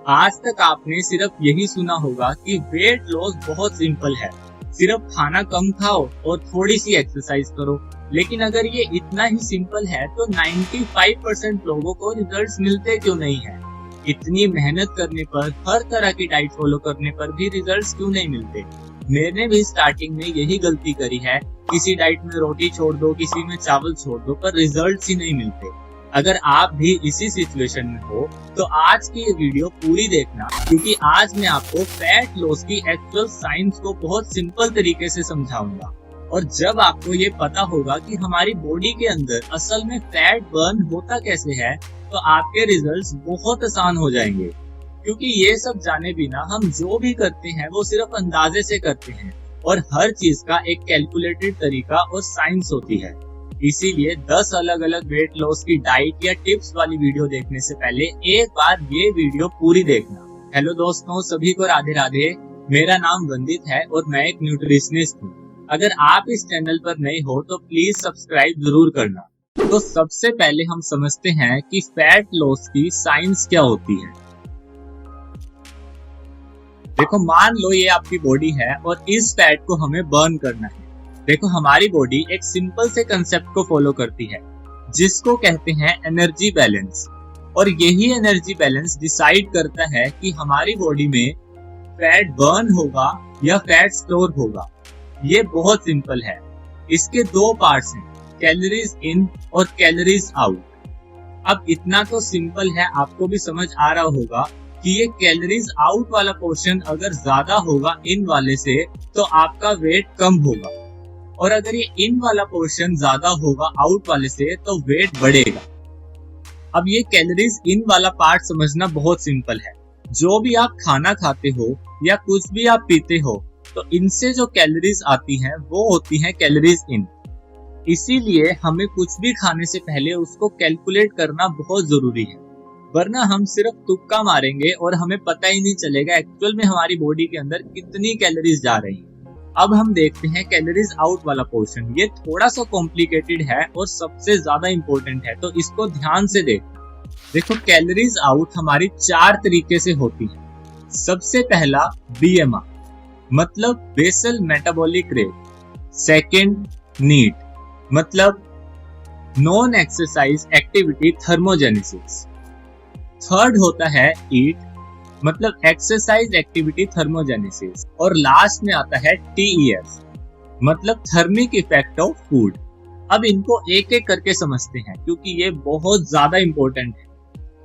आज तक आपने सिर्फ यही सुना होगा कि वेट लॉस बहुत सिंपल है, सिर्फ खाना कम खाओ और थोड़ी सी एक्सरसाइज करो। लेकिन अगर ये इतना ही सिंपल है तो 95% लोगों को रिजल्ट्स मिलते क्यों नहीं है? इतनी मेहनत करने पर, हर तरह की डाइट फॉलो करने पर भी रिजल्ट्स क्यों नहीं मिलते? मैंने भी स्टार्टिंग में यही गलती करी है, किसी डाइट में रोटी छोड़ दो, किसी में चावल छोड़ दो, पर रिजल्ट्स ही नहीं मिलते। अगर आप भी इसी सिचुएशन में हो तो आज की ये वीडियो पूरी देखना, क्योंकि आज मैं आपको फैट लॉस की एक्चुअल साइंस को बहुत सिंपल तरीके से समझाऊंगा। और जब आपको ये पता होगा कि हमारी बॉडी के अंदर असल में फैट बर्न होता कैसे है, तो आपके रिजल्ट्स बहुत आसान हो जाएंगे। क्योंकि ये सब जाने बिना हम जो भी करते हैं वो सिर्फ अंदाजे से करते हैं, और हर चीज का एक कैलकुलेटेड तरीका और साइंस होती है। इसीलिए 10 अलग अलग वेट लॉस की डाइट या टिप्स वाली वीडियो देखने से पहले एक बार ये वीडियो पूरी देखना। हेलो दोस्तों, सभी को राधे राधे। मेरा नाम वंदित है और मैं एक न्यूट्रिशनिस्ट हूँ। अगर आप इस चैनल पर नए हो तो प्लीज सब्सक्राइब जरूर करना। तो सबसे पहले हम समझते हैं कि फैट लॉस की साइंस क्या होती है। देखो, मान लो ये आपकी बॉडी है और इस फैट को हमें बर्न करना है। देखो, हमारी बॉडी एक सिंपल से कंसेप्ट को फॉलो करती है, जिसको कहते हैं एनर्जी बैलेंस। और यही एनर्जी बैलेंस डिसाइड करता है कि हमारी बॉडी में फैट बर्न होगा या फैट स्टोर होगा। ये बहुत सिंपल है। इसके दो पार्ट्स हैं, कैलोरीज इन और कैलोरीज आउट। अब इतना तो सिंपल है, आपको भी समझ आ रहा होगा कि ये कैलोरीज आउट वाला पोर्शन अगर ज्यादा होगा इन वाले से तो आपका वेट कम होगा, और अगर ये इन वाला पोर्शन ज्यादा होगा आउट वाले से तो वेट बढ़ेगा। अब ये कैलोरीज इन वाला पार्ट समझना बहुत सिंपल है। जो भी आप खाना खाते हो या कुछ भी आप पीते हो, तो इनसे जो कैलोरीज आती हैं वो होती हैं कैलोरीज इन। इसीलिए हमें कुछ भी खाने से पहले उसको कैलकुलेट करना बहुत जरूरी है, वरना हम सिर्फ तुक्का मारेंगे और हमें पता ही नहीं चलेगा एक्चुअल में हमारी बॉडी के अंदर कितनी कैलोरीज जा रही हैं। अब हम देखते हैं कैलोरीज आउट वाला पोर्शन। ये थोड़ा सा कॉम्प्लिकेटेड है और सबसे ज्यादा इंपॉर्टेंट है, तो इसको ध्यान से देखो, कैलोरीज आउट हमारी 4 तरीके से होती है। सबसे पहला बीएमआर, मतलब basal metabolic rate. Second NEAT, मतलब non exercise activity thermogenesis. Third होता है ईट, मतलब एक्सरसाइज एक्टिविटी थर्मोजेनेसिस। और लास्ट में आता है टीईएफ, मतलब थर्मिक इफेक्ट ऑफ फूड। अब इनको एक एक करके समझते हैं, क्योंकि ये बहुत ज्यादा इंपॉर्टेंट है।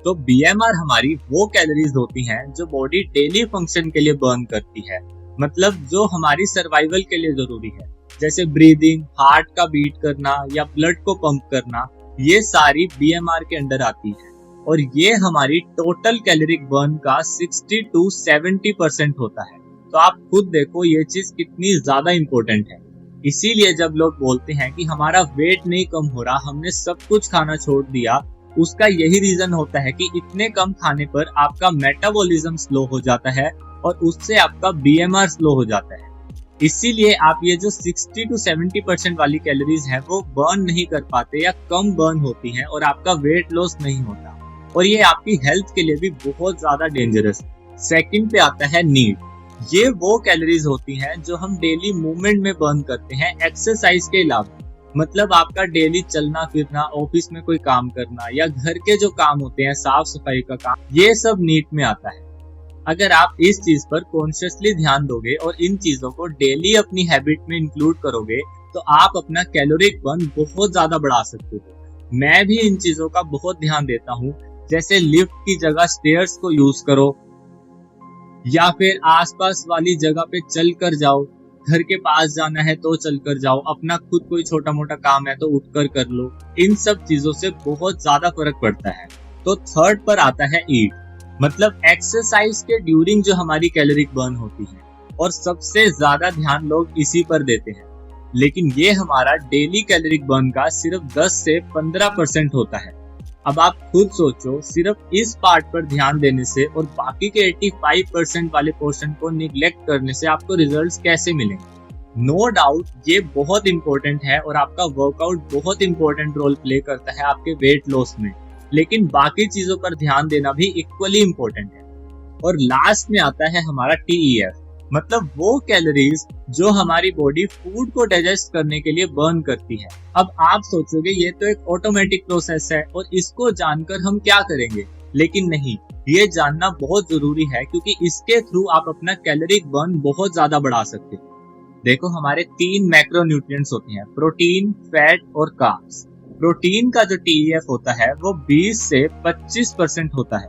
तो बीएमआर हमारी वो कैलोरीज होती हैं जो बॉडी डेली फंक्शन के लिए बर्न करती है, मतलब जो हमारी सर्वाइवल के लिए जरूरी है, जैसे ब्रीदिंग, हार्ट का बीट करना या ब्लड को पंप करना। ये सारी बीएमआर के अंडर आती है, और ये हमारी टोटल कैलोरिक बर्न का 60 to 70% होता है। तो आप खुद देखो ये चीज कितनी ज्यादा इंपॉर्टेंट है। इसीलिए जब लोग बोलते हैं कि हमारा वेट नहीं कम हो रहा, हमने सब कुछ खाना छोड़ दिया, उसका यही रीजन होता है कि इतने कम खाने पर आपका मेटाबॉलिज्म स्लो हो जाता है और उससे आपका बीएमआर स्लो हो जाता है। इसीलिए आप ये जो 60 to 70% वाली कैलोरीज है वो बर्न नहीं कर पाते या कम बर्न होती हैं, और आपका वेट लॉस नहीं होता, और ये आपकी हेल्थ के लिए भी बहुत ज्यादा डेंजरस है। सेकंड पे आता है नीड। ये वो कैलोरीज होती हैं जो हम डेली मूवमेंट में बर्न करते हैं एक्सरसाइज के अलावा, मतलब आपका डेली चलना फिरना, ऑफिस में कोई काम करना या घर के जो काम होते हैं, साफ सफाई का काम, ये सब नीड में आता है। अगर आप इस चीज पर कॉन्शियसली ध्यान दोगे और इन चीजों को डेली अपनी हैबिट में इंक्लूड करोगे तो आप अपना कैलोरिक बर्न बहुत ज्यादा बढ़ा सकते हो। मैं भी इन चीजों का बहुत ध्यान देता हूँ, जैसे लिफ्ट की जगह स्टेयर्स को यूज करो, या फिर आसपास वाली जगह पे चल कर जाओ। घर के पास जाना है तो चल कर जाओ, अपना खुद कोई छोटा मोटा काम है तो उठकर कर लो। इन सब चीजों से बहुत ज्यादा फर्क पड़ता है। तो थर्ड पर आता है ईट, मतलब एक्सरसाइज के ड्यूरिंग जो हमारी कैलोरिक बर्न होती है, और सबसे ज्यादा ध्यान लोग इसी पर देते हैं। लेकिन ये हमारा डेली कैलोरिक बर्न का सिर्फ 10 से 15% होता है। अब आप खुद सोचो, सिर्फ इस पार्ट पर ध्यान देने से और बाकी के 85% वाले पोर्शन को निगलेक्ट करने से आपको रिजल्ट्स कैसे मिलेंगे? नो डाउट ये बहुत इंपॉर्टेंट है, और आपका वर्कआउट बहुत इंपॉर्टेंट रोल प्ले करता है आपके वेट लॉस में, लेकिन बाकी चीजों पर ध्यान देना भी इक्वली इम्पोर्टेंट है। और लास्ट में आता है हमारा TEF, मतलब वो कैलोरीज जो हमारी बॉडी फूड को डाइजेस्ट करने के लिए बर्न करती है। अब आप सोचोगे ये तो एक ऑटोमेटिक प्रोसेस है और इसको जानकर हम क्या करेंगे, लेकिन नहीं, ये जानना बहुत जरूरी है क्योंकि इसके थ्रू आप अपना कैलोरिक बर्न बहुत ज्यादा बढ़ा सकते हो। देखो हमारे 3 मैक्रोन्यूट्रिएंट्स होते हैं, प्रोटीन, फैट और कार्ब्स। प्रोटीन का जो TEF होता है वो 20 से 25% होता है,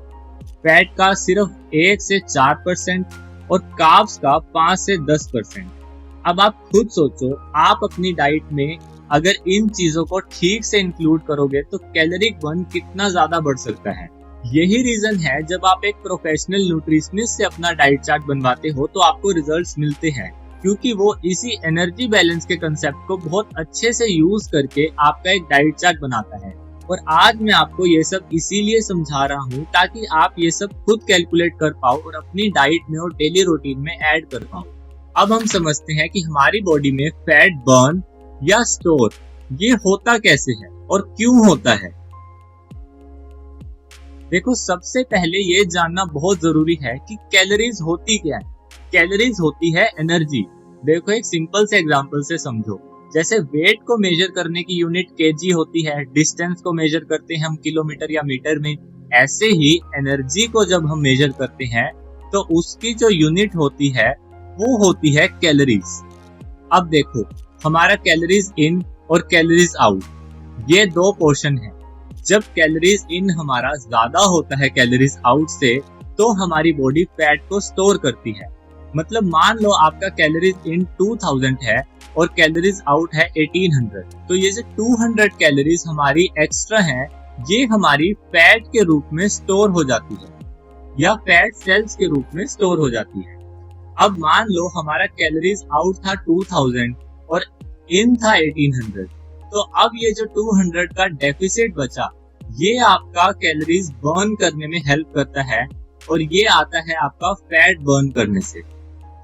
फैट का सिर्फ 1 से 4% और कार्ब्स का 5 से 10%। अब आप खुद सोचो, आप अपनी डाइट में अगर इन चीजों को ठीक से इंक्लूड करोगे तो कैलोरिक बर्न कितना ज्यादा बढ़ सकता है। यही रीजन है जब आप एक प्रोफेशनल न्यूट्रिशनिस्ट से अपना डाइट चार्ट बनवाते हो तो आपको रिजल्ट्स मिलते हैं, क्योंकि वो इसी एनर्जी बैलेंस के कंसेप्ट को बहुत अच्छे से यूज करके आपका एक डाइट चार्ट बनाता है। और आज मैं आपको ये सब इसीलिए समझा रहा हूँ ताकि आप ये सब खुद कैलकुलेट कर पाओ और अपनी डाइट में और डेली रूटीन में ऐड कर पाओ। अब हम समझते हैं कि हमारी बॉडी में फैट बर्न या स्टोर ये होता कैसे है और क्यों होता है। देखो सबसे पहले ये जानना बहुत जरूरी है कि कैलोरीज होती क्या है। कैलोरीज होती है एनर्जी। देखो एक सिंपल से एग्जांपल से समझो, जैसे वेट को मेजर करने की यूनिट केजी होती है, डिस्टेंस को मेजर करते हैं हम किलोमीटर या मीटर में, ऐसे ही एनर्जी को जब हम मेजर करते हैं तो उसकी जो यूनिट होती है वो होती है कैलोरीज। अब देखो हमारा कैलोरीज इन और कैलोरीज आउट ये 2 पोर्शन है। जब कैलोरीज इन हमारा ज्यादा होता है कैलोरीज आउट से तो हमारी बॉडी फैट को स्टोर करती है। मतलब मान लो आपका कैलोरीज इन 2000 है और कैलोरीज आउट है 1800, तो ये जो 200 कैलोरीज हमारी एक्स्ट्रा हैं ये हमारी फैट के रूप में स्टोर हो जाती है या फैट सेल्स के रूप में स्टोर हो जाती है। अब मान लो हमारा कैलोरीज आउट था 2000 और इन था 1800, तो अब ये जो 200 का डेफिसिट बचा ये आपका कैलोरीज बर्न करने में हेल्प करता है और ये आता है आपका फैट बर्न करने से।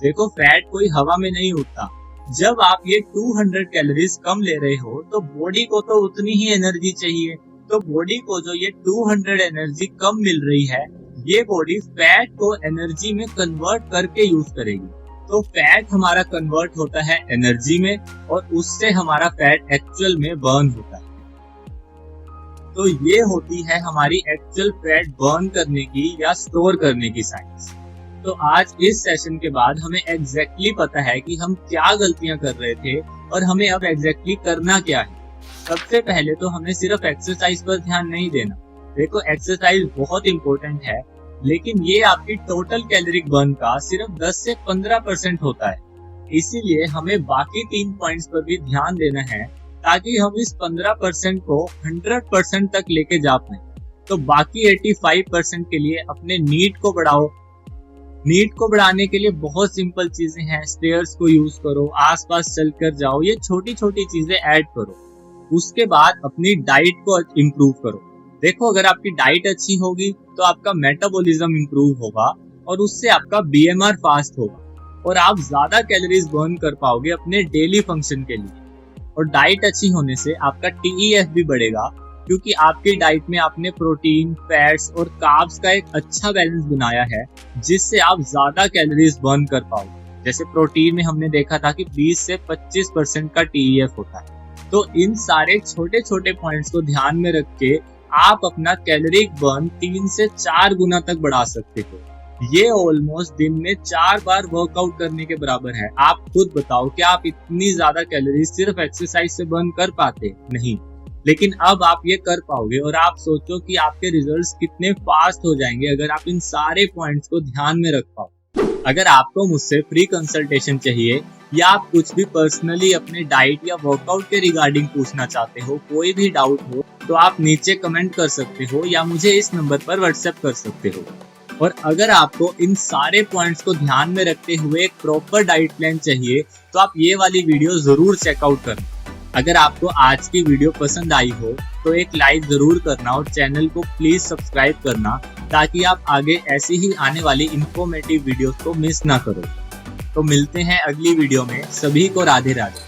देखो फैट कोई हवा में नहीं उड़ता। जब आप ये 200 कैलोरीज कम ले रहे हो तो बॉडी को तो उतनी ही एनर्जी चाहिए, तो बॉडी को जो ये 200 एनर्जी कम मिल रही है ये बॉडी फैट को एनर्जी में कन्वर्ट करके यूज करेगी। तो फैट हमारा कन्वर्ट होता है एनर्जी में और उससे हमारा फैट एक्चुअल में बर्न होता है। तो ये होती है हमारी एक्चुअल फैट बर्न करने की या स्टोर करने की साइंस। तो आज इस सेशन के बाद हमें एग्जैक्टली पता है कि हम क्या गलतियां कर रहे थे और हमें अब एग्जैक्टली करना क्या है। सबसे पहले तो हमें सिर्फ एक्सरसाइज पर ध्यान नहीं देना। देखो एक्सरसाइज बहुत इंपॉर्टेंट है, लेकिन ये आपकी टोटल कैलोरिक बर्न का सिर्फ 10 से 15% होता है। इसीलिए हमें बाकी 3 पॉइंट्स पर भी ध्यान देना है ताकि हम इस 15% को 100% तक लेके जा पाए। तो बाकी 85% के लिए अपने नीड को बढ़ाओ। नीड को बढ़ाने के लिए बहुत सिंपल चीजें हैं, स्टेयर्स को यूज करो, आसपास चलकर जाओ, ये छोटी छोटी चीजें ऐड करो। उसके बाद अपनी डाइट को इम्प्रूव करो। देखो अगर आपकी डाइट अच्छी होगी तो आपका मेटाबॉलिज्म इम्प्रूव होगा और उससे आपका BMR फास्ट होगा और आप ज्यादा कैलोरीज बर्न कर पाओगे अपने डेली फंक्शन के लिए। और डाइट अच्छी होने से आपका TEF भी बढ़ेगा क्योंकि आपकी डाइट में आपने प्रोटीन, फैट्स और कार्ब्स का एक अच्छा बैलेंस बनाया है जिससे आप ज्यादा कैलोरीज बर्न कर पाओगे। जैसे प्रोटीन में हमने देखा था कि 20 से 25% का TEF होता है। तो इन सारे छोटे छोटे पॉइंट्स को ध्यान में रख के आप अपना कैलोरिक बर्न 3 से 4 गुना तक बढ़ा सकते हो। ये ऑलमोस्ट दिन में 4 बार वर्कआउट करने के बराबर है। आप खुद बताओ क्या आप इतनी ज्यादा कैलोरीज सिर्फ एक्सरसाइज से बर्न कर पाते? नहीं, लेकिन अब आप ये कर पाओगे और आप सोचो कि आपके रिजल्ट्स कितने फास्ट हो जाएंगे अगर आप इन सारे पॉइंट्स को ध्यान में रख पाओ। अगर आपको मुझसे फ्री कंसल्टेशन चाहिए या आप कुछ भी पर्सनली अपने डाइट या वर्कआउट के रिगार्डिंग पूछना चाहते हो, कोई भी डाउट हो तो आप नीचे कमेंट कर सकते हो या मुझे इस नंबर पर व्हाट्सएप कर सकते हो। और अगर आपको इन सारे पॉइंट्स को ध्यान में रखते हुए एक प्रॉपर डाइट प्लान चाहिए तो आप ये वाली वीडियो जरूर चेकआउट करना। अगर आपको आज की वीडियो पसंद आई हो तो एक लाइक जरूर करना और चैनल को प्लीज सब्सक्राइब करना ताकि आप आगे ऐसी ही आने वाली इंफॉर्मेटिव वीडियोस को मिस ना करो। तो मिलते हैं अगली वीडियो में। सभी को राधे राधे।